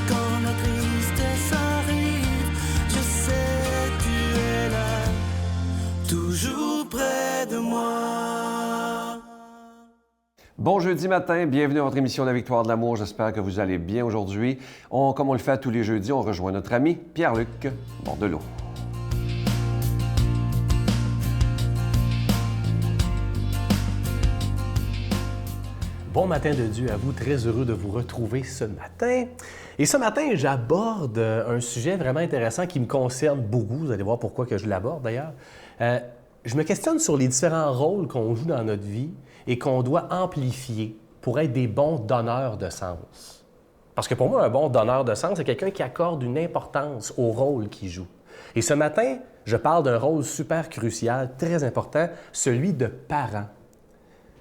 quand la tristesse arrive, je sais tu es là, toujours près de moi. Bon jeudi matin, bienvenue à votre émission La Victoire de l'amour. J'espère que vous allez bien aujourd'hui. Comme on le fait tous les jeudis, on rejoint notre ami Pierre-Luc Bordelot. Bon matin de Dieu à vous, très heureux de vous retrouver ce matin. Et ce matin, j'aborde un sujet vraiment intéressant qui me concerne beaucoup. Vous allez voir pourquoi que je l'aborde d'ailleurs. Je me questionne sur les différents rôles qu'on joue dans notre vie et qu'on doit amplifier pour être des bons donneurs de sens. Parce que pour moi, un bon donneur de sens, c'est quelqu'un qui accorde une importance au rôle qu'il joue. Et ce matin, je parle d'un rôle super crucial, très important, celui de parent.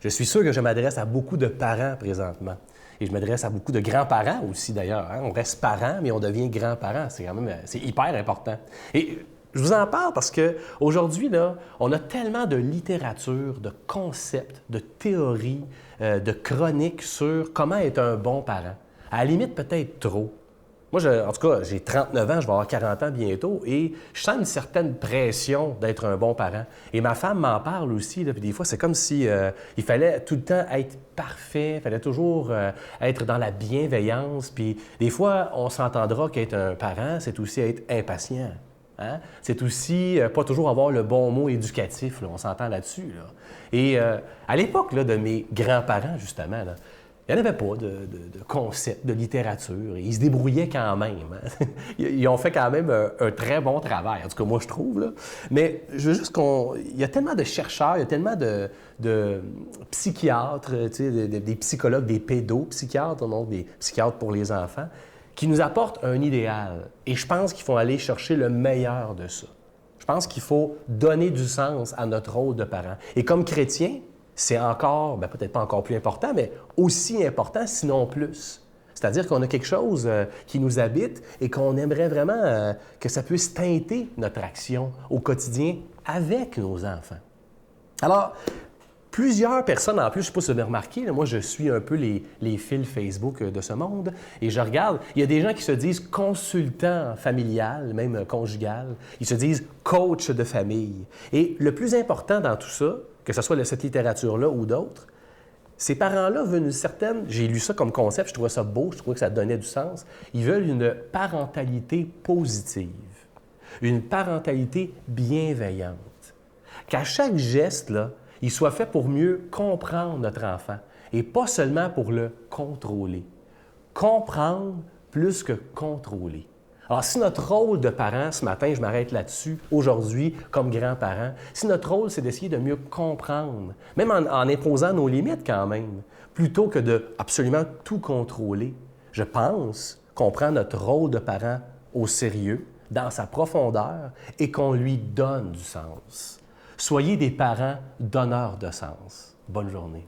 Je suis sûr que je m'adresse à beaucoup de parents présentement. Et je m'adresse à beaucoup de grands-parents aussi, d'ailleurs. On reste parents, mais on devient grands-parents. C'est hyper important. Et je vous en parle parce qu'aujourd'hui, on a tellement de littérature, de concepts, de théories, de chroniques sur comment être un bon parent. À la limite, peut-être trop. Moi, en tout cas, j'ai 39 ans, je vais avoir 40 ans bientôt, et je sens une certaine pression d'être un bon parent. Et ma femme m'en parle aussi, puis des fois, c'est comme si il fallait tout le temps être parfait, il fallait toujours être dans la bienveillance, puis des fois, on s'entendra qu'être un parent, c'est aussi être impatient. Hein? C'est aussi pas toujours avoir le bon mot éducatif, là, on s'entend là-dessus. Là. Et à l'époque de mes grands-parents, justement, là, il n'y en avait pas de concept, de littérature. Ils se débrouillaient quand même. Hein? Ils ont fait quand même un très bon travail, en tout cas, moi, je trouve. Là. Mais je veux juste il y a tellement de chercheurs, il y a tellement de psychiatres, des psychologues, des pédopsychiatres, donc des psychiatres pour les enfants, qui nous apportent un idéal. Et je pense qu'il faut aller chercher le meilleur de ça. Je pense qu'il faut donner du sens à notre rôle de parent. Et comme chrétien, c'est encore, peut-être pas encore plus important, mais aussi important, sinon plus. C'est-à-dire qu'on a quelque chose qui nous habite et qu'on aimerait vraiment que ça puisse teinter notre action au quotidien avec nos enfants. Alors, plusieurs personnes, en plus, je ne sais pas si vous avez remarqué, moi je suis un peu les fils Facebook de ce monde et je regarde, il y a des gens qui se disent consultants familial, même conjugal, ils se disent coach de famille. Et le plus important dans tout ça, que ce soit de cette littérature-là ou d'autres, ces parents-là veulent une certaine... J'ai lu ça comme concept, je trouvais ça beau, je trouvais que ça donnait du sens. Ils veulent une parentalité positive, une parentalité bienveillante. Qu'à chaque geste, il soit fait pour mieux comprendre notre enfant et pas seulement pour le contrôler. Comprendre plus que contrôler. Alors, si notre rôle de parent, ce matin, je m'arrête là-dessus, aujourd'hui, comme grands-parents, si notre rôle, c'est d'essayer de mieux comprendre, même en imposant nos limites quand même, plutôt que de absolument tout contrôler, je pense qu'on prend notre rôle de parent au sérieux, dans sa profondeur, et qu'on lui donne du sens. Soyez des parents donneurs de sens. Bonne journée.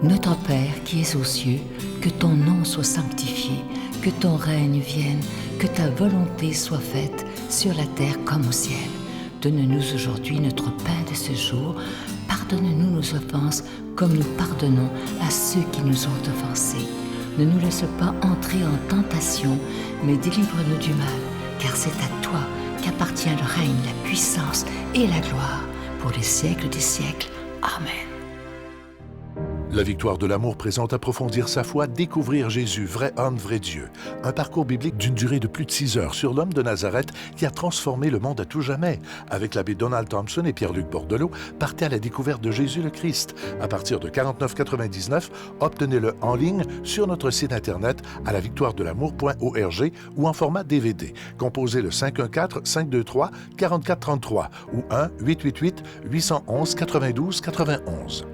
Notre Père qui es aux cieux, que ton nom soit sanctifié, que ton règne vienne, que ta volonté soit faite sur la terre comme au ciel. Donne-nous aujourd'hui notre pain de ce jour. Pardonne-nous nos offenses comme nous pardonnons à ceux qui nous ont offensés. Ne nous laisse pas entrer en tentation, mais délivre-nous du mal, car c'est à toi qu'appartient le règne, la puissance et la gloire pour les siècles des siècles. Amen. La Victoire de l'amour présente Approfondir sa foi, découvrir Jésus, vrai homme, vrai Dieu. Un parcours biblique d'une durée de plus de 6 heures sur l'homme de Nazareth qui a transformé le monde à tout jamais. Avec l'abbé Donald Thompson et Pierre-Luc Bordelot, partez à la découverte de Jésus le Christ. À partir de 49,99, obtenez-le en ligne sur notre site Internet à lavictoiredelamour.org ou en format DVD. Composez le 514-523-4433 ou 1-888-811-92-91.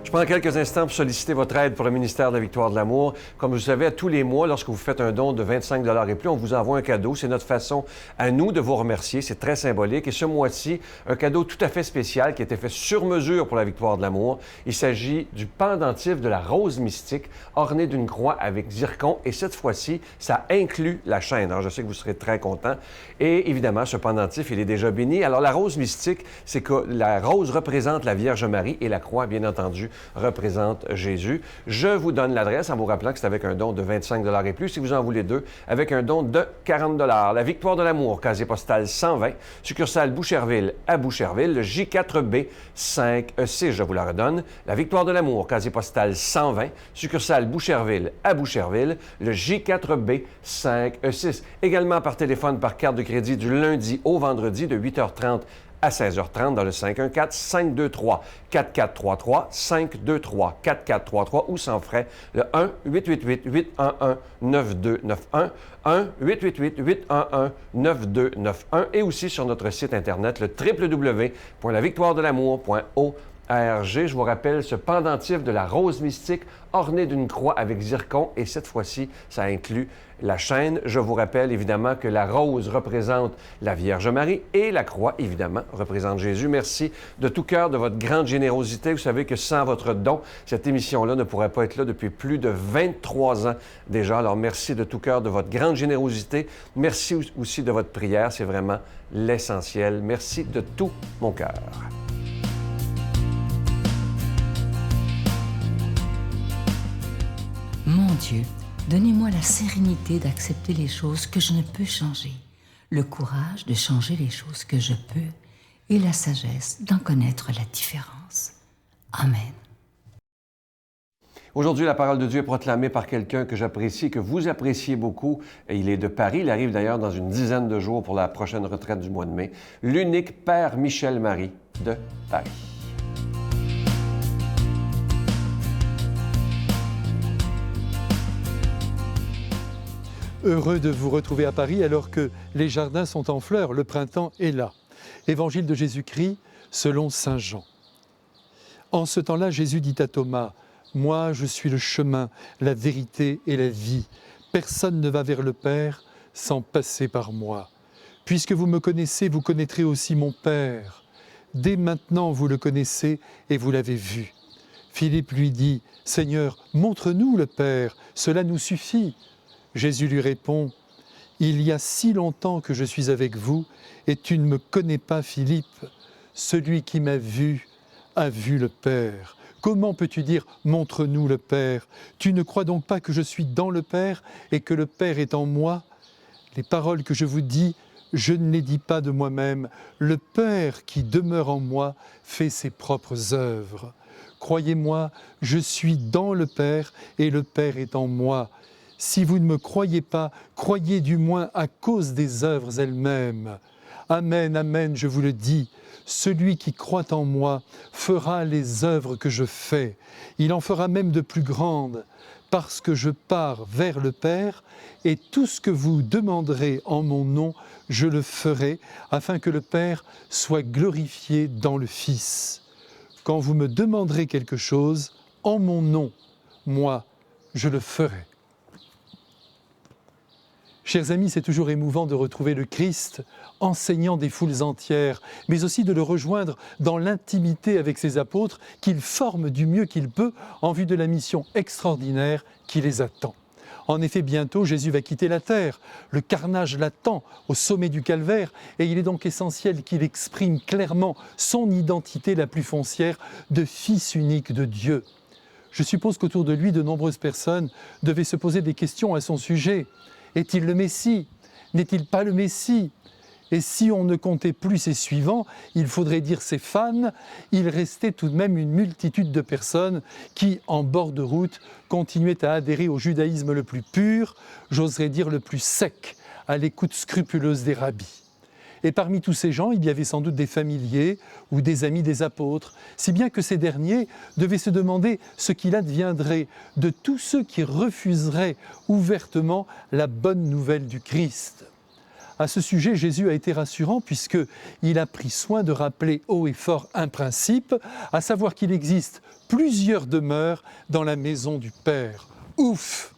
Je prends quelques instants pour solliciter votre aide pour le ministère de la Victoire de l'amour. Comme vous le savez, à tous les mois, lorsque vous faites un don de 25 $ et plus, on vous envoie un cadeau. C'est notre façon à nous de vous remercier. C'est très symbolique. Et ce mois-ci, un cadeau tout à fait spécial qui a été fait sur mesure pour la Victoire de l'amour. Il s'agit du pendentif de la rose mystique orné d'une croix avec zircon. Et cette fois-ci, ça inclut la chaîne. Alors, je sais que vous serez très contents. Et évidemment, ce pendentif, il est déjà béni. Alors, la rose mystique, c'est que la rose représente la Vierge Marie et la croix, bien entendu, représente Jésus. Je vous donne l'adresse en vous rappelant que c'est avec un don de 25 $ et plus. Si vous en voulez deux, avec un don de 40 $. La Victoire de l'amour, casier postal 120, succursale Boucherville à Boucherville, le J4B 5E6, je vous la redonne. La Victoire de l'amour, casier postal 120, succursale Boucherville à Boucherville, le J4B 5E6. Également par téléphone, par carte de crédit du lundi au vendredi de 8h30 à 16h30 dans le 514-523-4433, 523-4433 ou sans frais, le 1-888-811-9291, 1-888-811-9291 et aussi sur notre site Internet, le www.lavictoiredelamour.org. Je vous rappelle ce pendentif de la rose mystique orné d'une croix avec zircon et cette fois-ci, ça inclut la chaîne. Je vous rappelle évidemment que la rose représente la Vierge Marie et la croix, évidemment, représente Jésus. Merci de tout cœur de votre grande générosité. Vous savez que sans votre don, cette émission-là ne pourrait pas être là depuis plus de 23 ans déjà. Alors merci de tout cœur de votre grande générosité. Merci aussi de votre prière. C'est vraiment l'essentiel. Merci de tout mon cœur. Mon Dieu, donnez-moi la sérénité d'accepter les choses que je ne peux changer, le courage de changer les choses que je peux et la sagesse d'en connaître la différence. Amen. Aujourd'hui, la parole de Dieu est proclamée par quelqu'un que j'apprécie, que vous appréciez beaucoup. Il est de Paris. Il arrive d'ailleurs dans une dizaine de jours pour la prochaine retraite du mois de mai. L'unique Père Michel Marie de Paris. Heureux de vous retrouver à Paris alors que les jardins sont en fleurs, le printemps est là. Évangile de Jésus-Christ selon saint Jean. En ce temps-là, Jésus dit à Thomas, « Moi, je suis le chemin, la vérité et la vie. Personne ne va vers le Père sans passer par moi. Puisque vous me connaissez, vous connaîtrez aussi mon Père. Dès maintenant, vous le connaissez et vous l'avez vu. » Philippe lui dit, « Seigneur, montre-nous le Père, cela nous suffit. » Jésus lui répond, « Il y a si longtemps que je suis avec vous, et tu ne me connais pas, Philippe. Celui qui m'a vu a vu le Père. Comment peux-tu dire « Montre-nous le Père » ? Tu ne crois donc pas que je suis dans le Père et que le Père est en moi ? Les paroles que je vous dis, je ne les dis pas de moi-même. Le Père qui demeure en moi fait ses propres œuvres. Croyez-moi, je suis dans le Père et le Père est en moi. Si vous ne me croyez pas, croyez du moins à cause des œuvres elles-mêmes. Amen, amen, je vous le dis, celui qui croit en moi fera les œuvres que je fais. Il en fera même de plus grandes, parce que je pars vers le Père, et tout ce que vous demanderez en mon nom, je le ferai, afin que le Père soit glorifié dans le Fils. Quand vous me demanderez quelque chose, en mon nom, moi, je le ferai. Chers amis, c'est toujours émouvant de retrouver le Christ enseignant des foules entières, mais aussi de le rejoindre dans l'intimité avec ses apôtres qu'il forme du mieux qu'il peut en vue de la mission extraordinaire qui les attend. En effet, bientôt, Jésus va quitter la terre. Le carnage l'attend au sommet du calvaire et il est donc essentiel qu'il exprime clairement son identité la plus foncière de fils unique de Dieu. Je suppose qu'autour de lui, de nombreuses personnes devaient se poser des questions à son sujet. Est-il le Messie? N'est-il pas le Messie? Et si on ne comptait plus ses suivants, il faudrait dire ses fans, il restait tout de même une multitude de personnes qui, en bord de route, continuaient à adhérer au judaïsme le plus pur, j'oserais dire le plus sec, à l'écoute scrupuleuse des rabbis. Et parmi tous ces gens, il y avait sans doute des familiers ou des amis des apôtres, si bien que ces derniers devaient se demander ce qu'il adviendrait de tous ceux qui refuseraient ouvertement la bonne nouvelle du Christ. À ce sujet, Jésus a été rassurant puisqu'il a pris soin de rappeler haut et fort un principe, à savoir qu'il existe plusieurs demeures dans la maison du Père. Ouf!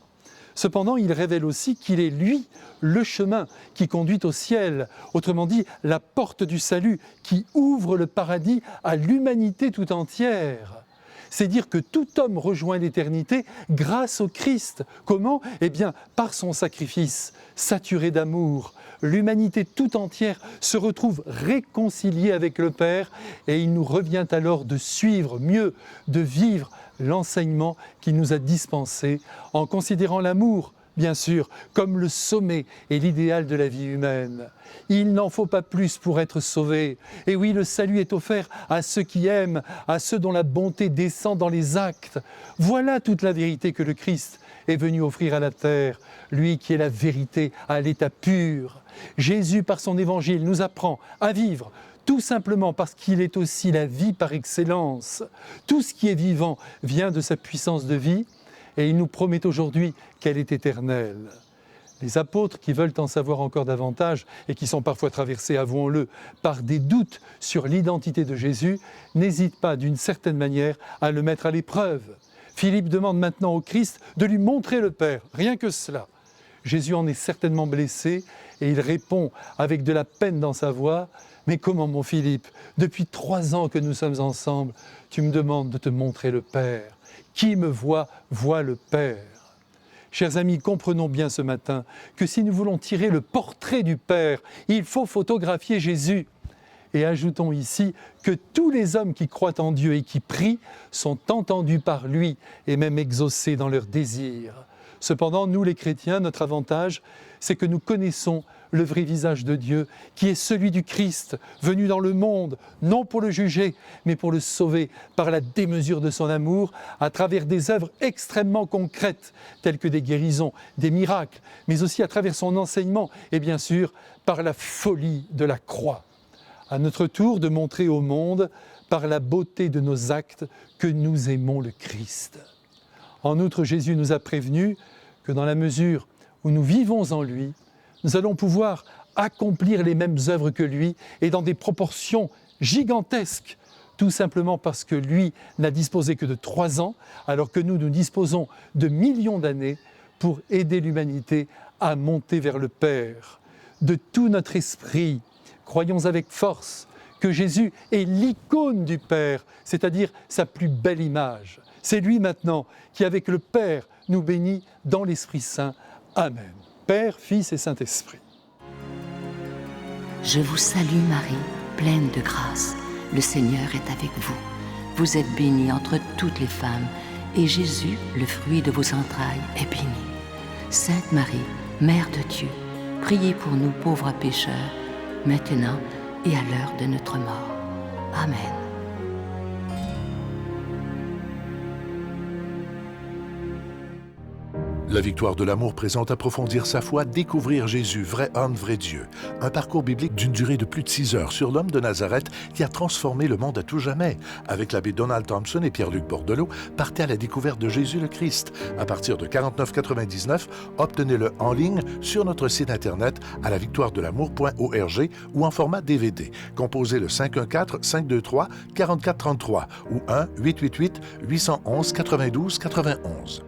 Cependant, il révèle aussi qu'il est lui, le chemin qui conduit au ciel, autrement dit, la porte du salut qui ouvre le paradis à l'humanité tout entière. c'est dire que tout homme rejoint l'éternité grâce au Christ. Comment? Eh bien, par son sacrifice, saturé d'amour. L'humanité tout entière se retrouve réconciliée avec le Père et il nous revient alors de suivre mieux, de vivre l'enseignement qu'il nous a dispensé en considérant l'amour, bien sûr, comme le sommet et l'idéal de la vie humaine. Il n'en faut pas plus pour être sauvé. Et oui, le salut est offert à ceux qui aiment, à ceux dont la bonté descend dans les actes. Voilà toute la vérité que le Christ est venu offrir à la terre, lui qui est la vérité à l'état pur. Jésus, par son évangile, nous apprend à vivre tout simplement parce qu'il est aussi la vie par excellence. Tout ce qui est vivant vient de sa puissance de vie et il nous promet aujourd'hui qu'elle est éternelle. Les apôtres qui veulent en savoir encore davantage et qui sont parfois traversés, avouons-le, par des doutes sur l'identité de Jésus, n'hésitent pas d'une certaine manière à le mettre à l'épreuve. Philippe demande maintenant au Christ de lui montrer le Père, rien que cela. Jésus en est certainement blessé et il répond avec de la peine dans sa voix « Mais comment, mon Philippe, depuis 3 ans que nous sommes ensemble, tu me demandes de te montrer le Père. Qui me voit, voit le Père. » Chers amis, comprenons bien ce matin que si nous voulons tirer le portrait du Père, il faut photographier Jésus. Et ajoutons ici que tous les hommes qui croient en Dieu et qui prient sont entendus par lui et même exaucés dans leurs désirs. Cependant, nous les chrétiens, notre avantage, c'est que nous connaissons le vrai visage de Dieu, qui est celui du Christ, venu dans le monde, non pour le juger, mais pour le sauver par la démesure de son amour, à travers des œuvres extrêmement concrètes, telles que des guérisons, des miracles, mais aussi à travers son enseignement, et bien sûr, par la folie de la croix. À notre tour de montrer au monde, par la beauté de nos actes, que nous aimons le Christ. En outre, Jésus nous a prévenus que dans la mesure où nous vivons en lui, nous allons pouvoir accomplir les mêmes œuvres que lui et dans des proportions gigantesques, tout simplement parce que lui n'a disposé que de 3 ans, alors que nous disposons de millions d'années pour aider l'humanité à monter vers le Père. De tout notre esprit, croyons avec force que Jésus est l'icône du Père, c'est-à-dire sa plus belle image. C'est lui maintenant qui, avec le Père, nous bénit dans l'Esprit Saint. Amen. Père, Fils et Saint-Esprit. Je vous salue Marie, pleine de grâce. Le Seigneur est avec vous. Vous êtes bénie entre toutes les femmes, et Jésus, le fruit de vos entrailles, est béni. Sainte Marie, Mère de Dieu, priez pour nous pauvres pécheurs, maintenant et à l'heure de notre mort. Amen. La victoire de l'amour présente Approfondir sa foi, découvrir Jésus, vrai homme, vrai Dieu. Un parcours biblique d'une durée de plus de 6 heures sur l'homme de Nazareth qui a transformé le monde à tout jamais. Avec l'abbé Donald Thompson et Pierre-Luc Bordelot, partez à la découverte de Jésus le Christ. À partir de 49,99, obtenez-le en ligne sur notre site internet à lavictoiredelamour.org ou en format DVD. Composez le 514-523-4433 ou 1-888-811-92-91.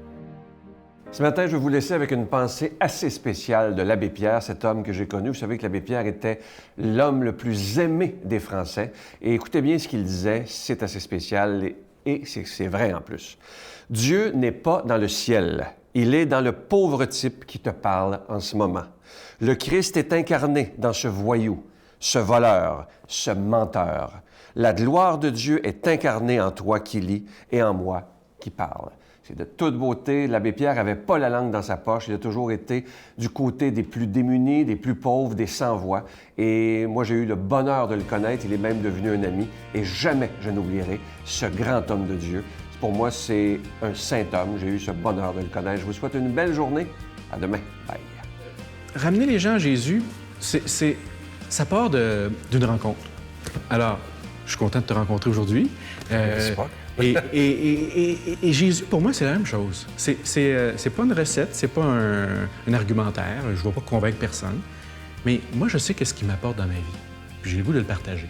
Ce matin, je vais vous laisser avec une pensée assez spéciale de l'abbé Pierre, cet homme que j'ai connu. Vous savez que l'abbé Pierre était l'homme le plus aimé des Français. Et écoutez bien ce qu'il disait, c'est assez spécial et c'est vrai en plus. Dieu n'est pas dans le ciel, il est dans le pauvre type qui te parle en ce moment. Le Christ est incarné dans ce voyou, ce voleur, ce menteur. La gloire de Dieu est incarnée en toi qui lis et en moi qui parle. C'est de toute beauté. L'abbé Pierre n'avait pas la langue dans sa poche. Il a toujours été du côté des plus démunis, des plus pauvres, des sans-voix. Et moi, j'ai eu le bonheur de le connaître. Il est même devenu un ami. Et jamais je n'oublierai ce grand homme de Dieu. Pour moi, c'est un saint homme. J'ai eu ce bonheur de le connaître. Je vous souhaite une belle journée. À demain. Bye. Ramener les gens à Jésus, ça part d'une rencontre. Alors, je suis content de te rencontrer aujourd'hui. Et Jésus, pour moi, c'est la même chose. C'est pas une recette, c'est pas un argumentaire. Je ne vais pas convaincre personne. Mais moi, je sais qu'est-ce qu'il m'apporte dans ma vie. Puis j'ai le goût de le partager.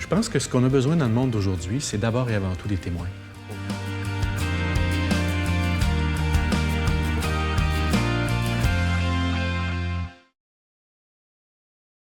Je pense que ce qu'on a besoin dans le monde d'aujourd'hui, c'est d'abord et avant tout des témoins.